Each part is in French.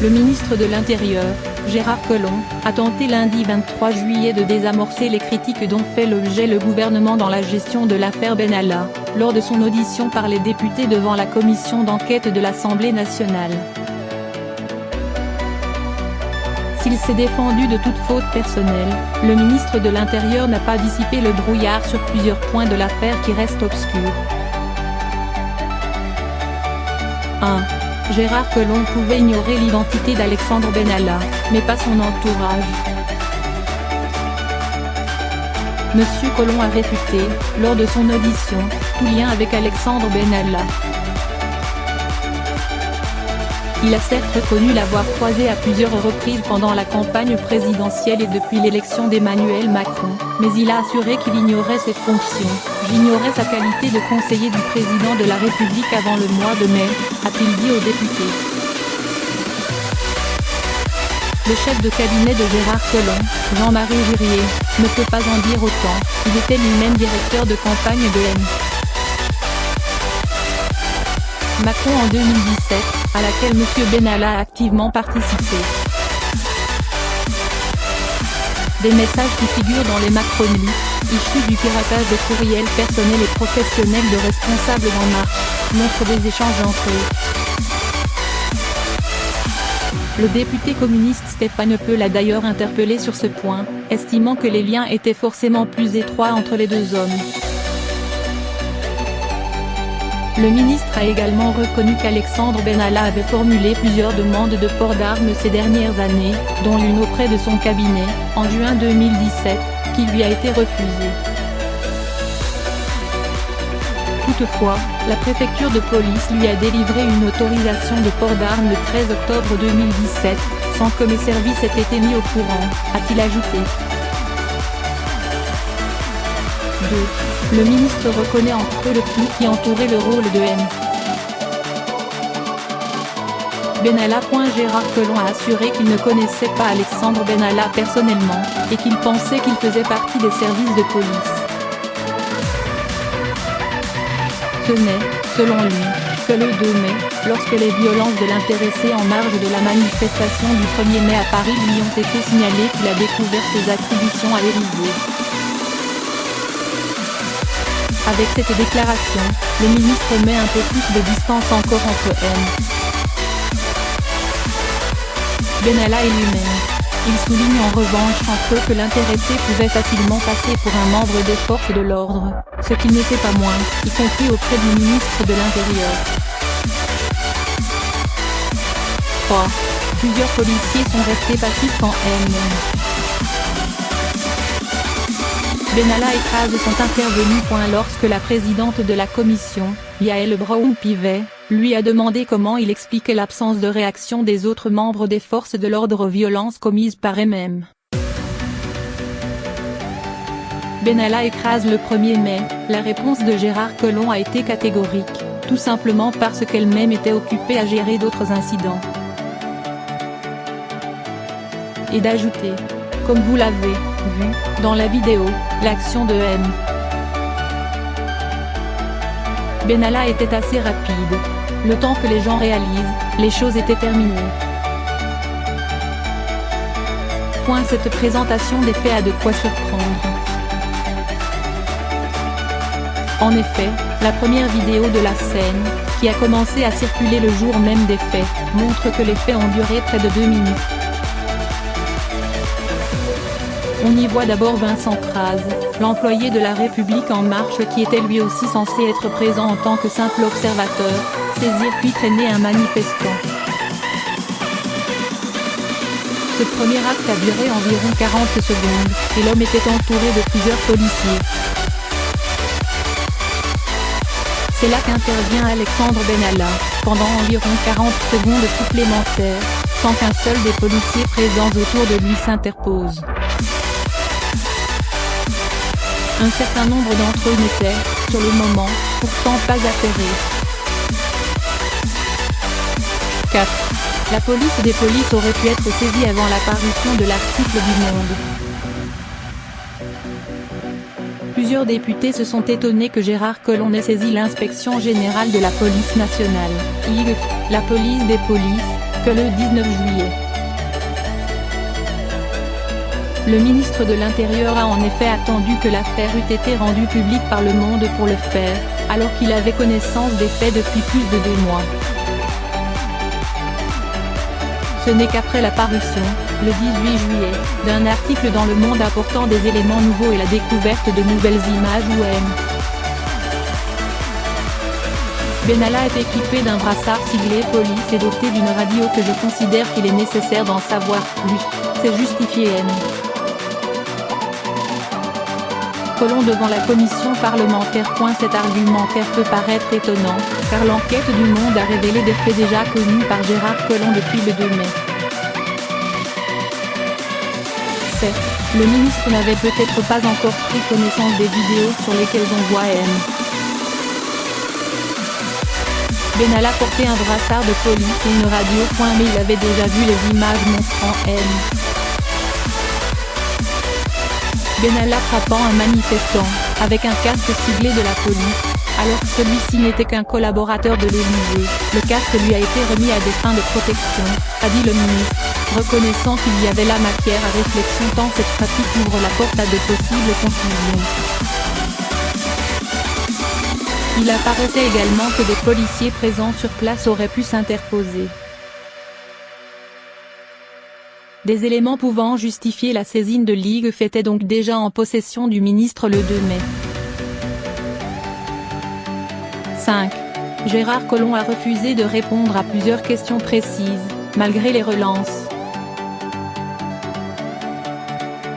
Le ministre de l'Intérieur, Gérard Collomb, a tenté lundi 23 juillet de désamorcer les critiques dont fait l'objet le gouvernement dans la gestion de l'affaire Benalla, lors de son audition par les députés devant la commission d'enquête de l'Assemblée nationale. S'il s'est défendu de toute faute personnelle, le ministre de l'Intérieur n'a pas dissipé le brouillard sur plusieurs points de l'affaire qui restent obscurs. 1. Gérard Collomb pouvait ignorer l'identité d'Alexandre Benalla, mais pas son entourage. Monsieur Collomb a réfuté, lors de son audition, tout lien avec Alexandre Benalla. Il a certes reconnu l'avoir croisé à plusieurs reprises pendant la campagne présidentielle et depuis l'élection d'Emmanuel Macron, mais il a assuré qu'il ignorait ses fonctions. « J'ignorais sa qualité de conseiller du président de la République avant le mois de mai », a-t-il dit aux députés. Le chef de cabinet de Gérard Collomb, Jean-Marie Jurier, ne peut pas en dire autant, il était lui-même directeur de campagne de M. Macron en 2017, à laquelle M. Benalla a activement participé. Des messages qui figurent dans les macronies, issus du piratage de courriels personnels et professionnels de responsables d'En Marche, montrent des échanges entre eux. Le député communiste Stéphane Peu l'a d'ailleurs interpellé sur ce point, estimant que les liens étaient forcément plus étroits entre les deux hommes. Le ministre a également reconnu qu'Alexandre Benalla avait formulé plusieurs demandes de port d'armes ces dernières années, dont l'une auprès de son cabinet, en juin 2017, qui lui a été refusée. Toutefois, la préfecture de police lui a délivré une autorisation de port d'armes le 13 octobre 2017, sans que mes services aient été mis au courant, a-t-il ajouté. 2. Le ministre reconnaît en creux le flou qui entourait le rôle de M. Benalla. Gérard Collomb a assuré qu'il ne connaissait pas Alexandre Benalla personnellement, et qu'il pensait qu'il faisait partie des services de police. Ce n'est, selon lui, que le 2 mai, lorsque les violences de l'intéressé en marge de la manifestation du 1er mai à Paris lui ont été signalées, qu'il a découvert ses attributions à l'Élysée. Avec cette déclaration, le ministre met un peu plus de distance encore entre M. Benalla et lui-même. Il souligne en revanche entre eux que l'intéressé pouvait facilement passer pour un membre des forces de l'ordre, ce qui n'était pas moins, y compris auprès du ministre de l'Intérieur. 3. Plusieurs policiers sont restés passifs quand M. Benalla et Kras sont intervenus. Lorsque la présidente de la commission, Yael Braun-Pivet, lui a demandé comment il expliquait l'absence de réaction des autres membres des forces de l'ordre aux violences commises par M. Benalla et Kras le 1er mai, la réponse de Gérard Collomb a été catégorique, tout simplement parce qu'elle-même était occupée à gérer d'autres incidents. Et d'ajouter, comme vous l'avez vu, dans la vidéo, l'action de M. Benalla était assez rapide. Le temps que les gens réalisent, les choses étaient terminées. Cette présentation des faits a de quoi surprendre. En effet, la première vidéo de la scène, qui a commencé à circuler le jour même des faits, montre que les faits ont duré près de 2 minutes. On y voit d'abord Vincent Kras, l'employé de La République En Marche qui était lui aussi censé être présent en tant que simple observateur, saisir puis traîner un manifestant. Ce premier acte a duré environ 40 secondes, et l'homme était entouré de plusieurs policiers. C'est là qu'intervient Alexandre Benalla, pendant environ 40 secondes supplémentaires, sans qu'un seul des policiers présents autour de lui s'interpose. Un certain nombre d'entre eux n'étaient, sur le moment, pourtant pas affairés. 4. La police des polices aurait pu être saisie avant l'apparition de l'article du Monde. Plusieurs députés se sont étonnés que Gérard Collomb ait saisi l'inspection générale de la police nationale, la police des polices, que le 19 juillet. Le ministre de l'Intérieur a en effet attendu que l'affaire eût été rendue publique par Le Monde pour le faire, alors qu'il avait connaissance des faits depuis plus de 2 mois. Ce n'est qu'après la parution, le 18 juillet, d'un article dans Le Monde apportant des éléments nouveaux et la découverte de nouvelles images où Benalla est équipé d'un brassard siglé police et doté d'une radio que je considère qu'il est nécessaire d'en savoir plus, c'est justifié Collomb devant la commission parlementaire. Cet argumentaire peut paraître étonnant, car l'enquête du Monde a révélé des faits déjà connus par Gérard Collomb depuis le 2 mai. Le ministre n'avait peut-être pas encore pris connaissance des vidéos sur lesquelles on voit Benalla portait un brassard de police et une radio. Mais il avait déjà vu les images montrant Benalla frappant un manifestant, avec un casque siglé de la police, alors que celui-ci n'était qu'un collaborateur de l'Élysée. Le casque lui a été remis à des fins de protection, a dit le ministre, reconnaissant qu'il y avait là matière à réflexion tant cette pratique ouvre la porte à de possibles confusions. Il apparaissait également que des policiers présents sur place auraient pu s'interposer. Des éléments pouvant justifier la saisine de l'IGF étaient donc déjà en possession du ministre le 2 mai. 5. Gérard Collomb a refusé de répondre à plusieurs questions précises, malgré les relances.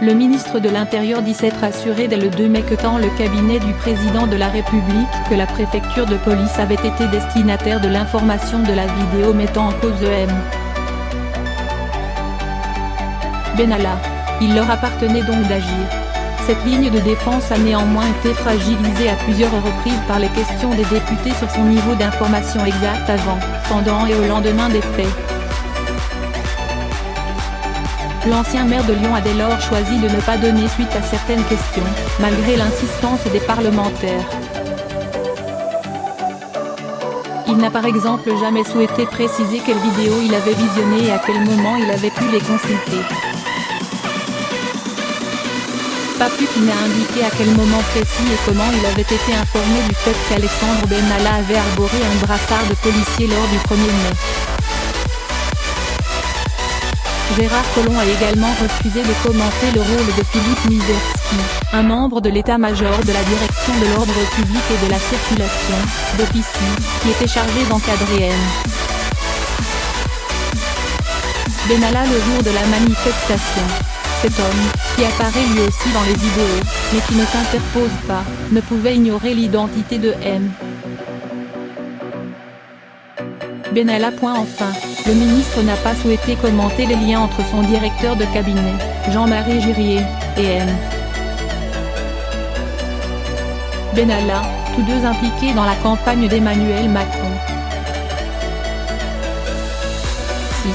Le ministre de l'Intérieur dit s'être assuré dès le 2 mai que tant le cabinet du président de la République que la préfecture de police avaient été destinataires de l'information de la vidéo mettant en cause Benalla. Il leur appartenait donc d'agir. Cette ligne de défense a néanmoins été fragilisée à plusieurs reprises par les questions des députés sur son niveau d'information exact avant, pendant et au lendemain des faits. L'ancien maire de Lyon a dès lors choisi de ne pas donner suite à certaines questions, malgré l'insistance des parlementaires. Il n'a par exemple jamais souhaité préciser quelles vidéos il avait visionnées et à quel moment il avait pu les consulter. Pas plus qu'il n'a indiqué à quel moment précis et comment il avait été informé du fait qu'Alexandre Benalla avait arboré un brassard de policier lors du 1er mai. Gérard Collomb a également refusé de commenter le rôle de Philippe Mizerski, un membre de l'état-major de la direction de l'ordre public et de la circulation, d'Officie, qui était chargé d'encadrer Benalla le jour de la manifestation. Cet homme, qui apparaît lui aussi dans les vidéos, mais qui ne s'interpose pas, ne pouvait ignorer l'identité de Benalla. Enfin, le ministre n'a pas souhaité commenter les liens entre son directeur de cabinet, Jean-Marie Girier, et Benalla, tous deux impliqués dans la campagne d'Emmanuel Macron. 6.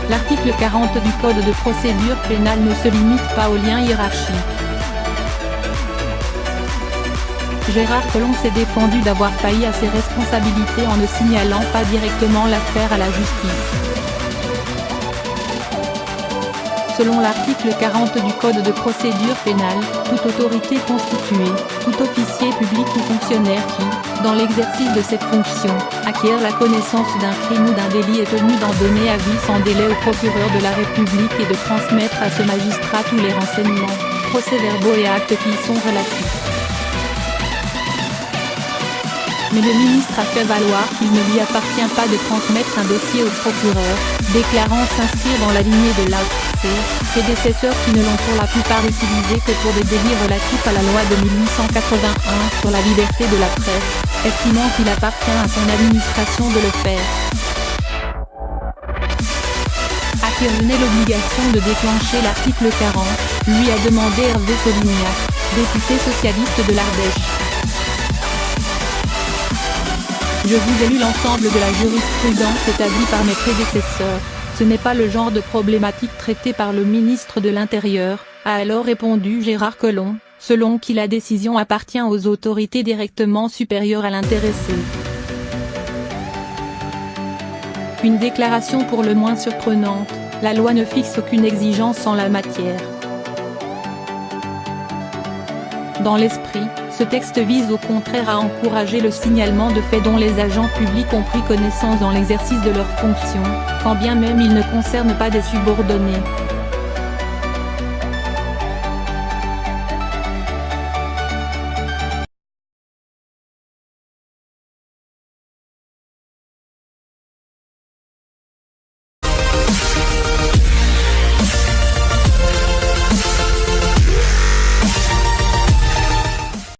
L'article 40 du Code de procédure pénale ne se limite pas aux liens hiérarchiques. Gérard Collomb s'est défendu d'avoir failli à ses responsabilités en ne signalant pas directement l'affaire à la justice. Selon l'article 40 du Code de procédure pénale, toute autorité constituée, tout officier public ou fonctionnaire qui, dans l'exercice de cette fonction, acquiert la connaissance d'un crime ou d'un délit est tenu d'en donner avis sans délai au procureur de la République et de transmettre à ce magistrat tous les renseignements, procès-verbaux et actes qui y sont relatifs. Mais le ministre a fait valoir qu'il ne lui appartient pas de transmettre un dossier au procureur, déclarant s'inscrire dans la lignée de l'AOC, prédécesseurs qui ne l'ont pour la plupart utilisé que pour des délits relatifs à la loi de 1881 sur la liberté de la presse, estimant qu'il appartient à son administration de le faire. À qui revenait l'obligation de déclencher l'article 40, lui a demandé Hervé Polignac, député socialiste de l'Ardèche. Je vous ai lu l'ensemble de la jurisprudence établie par mes prédécesseurs. Ce n'est pas le genre de problématique traitée par le ministre de l'Intérieur, a alors répondu Gérard Collomb, selon qui la décision appartient aux autorités directement supérieures à l'intéressé. Une déclaration pour le moins surprenante, la loi ne fixe aucune exigence en la matière. Dans l'esprit, ce texte vise au contraire à encourager le signalement de faits dont les agents publics ont pris connaissance dans l'exercice de leurs fonctions, quand bien même ils ne concernent pas des subordonnés.